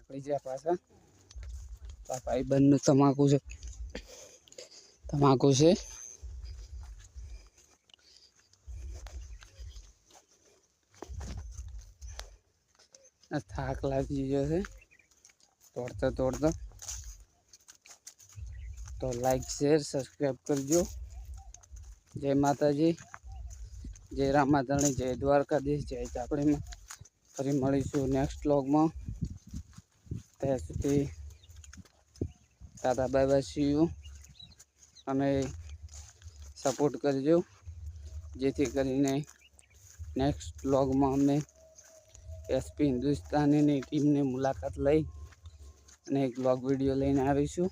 નીકળી જાય પાછા. આ ભાઈબંધનું તમાકુ છે, થાક લાગી ગયો છે તોડતા. તો લાઈક શેર સબસ્ક્રાઈબ કરજો. જય માતાજી, જય રામાધણી, જય દ્વારકાધીશ, જય ચાપડીમાં. ફરી મળીશું નેક્સ્ટ વ્લોગમાં. ત્યાં સુધી Tata bye bye, C you. અને સપોર્ટ કરજો જેથી કરીને નેક્સ્ટ વ્લોગમાં અમે એસપી હિન્દુસ્તાનીની ટીમની મુલાકાત લઈ અને એક વ્લોગ વિડીયો લઈને આવીશું.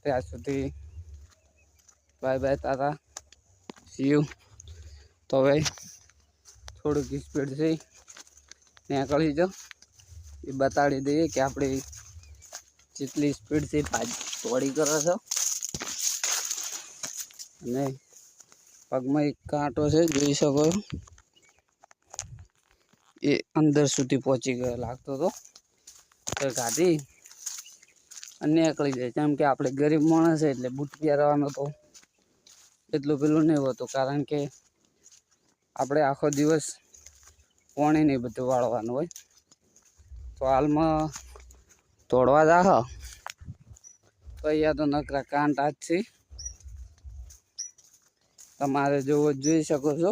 ત્યાં સુધી bye bye, Tata, C you. તો હવે થોડુંક સ્પીડથી નીકળી જાઓ, એ બતાડી દઈએ કે આપણે જેટલી સ્પીડથી દોડી કરો છો. અને પગમાં એક કાંટો છે, જોઈ શકો છો, એ અંદર સુધી પહોંચી ગયો લાગતો હતો. તો ગાડી અને નીકળી જાય. કેમ કે આપણે ગરીબ માણસ છે એટલે બૂટ પહેરવાનો તો એટલું પેલું નહીં હોતું, કારણ કે આપણે આખો દિવસ પાણી નહીં બધું વાળવાનું હોય. તો હાલમાં દોડવા જાઓ તો અહીંયા તો નકરા કાંટા જ છે. તમારે જોવો જોઈ શકો છો.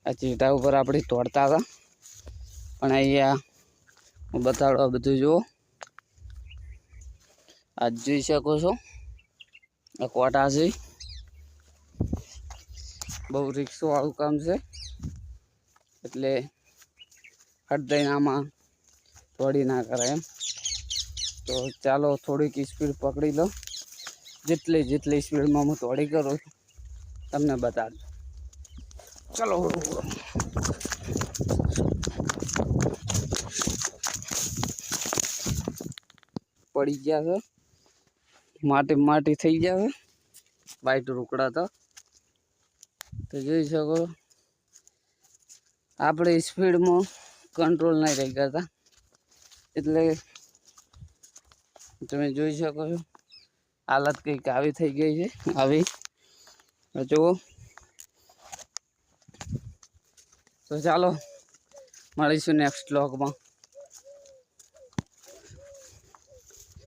આ ચીટા ઉપર આપણે તોડતા હતા, પણ અહીંયા હું બતાડવા બધું જુઓ. આ જોઈ શકો છો, આ કોટા છે. બહુ રિસ્કવાળું કામ છે, એટલે હટ દઈને આમાં દોડી ના કરાય એમ. તો ચાલો થોડીક સ્પીડ પકડી લો. જેટલી સ્પીડમાં હું દોડી કરું તમને બતાડું. ચલો પડી ગયા છે, માટી થઈ ગયા છે. વાઈટ રોકડા તો જોઈ શકો આપણે સ્પીડમાં કંટ્રોલ નહીં રહી કરતા, એટલે તમે જોઈ શકો છો હાલત કંઈક આવી થઈ ગઈ છે. આવી જુઓ. તો ચાલો મળીશું નેક્સ્ટ વ્લોગમાં.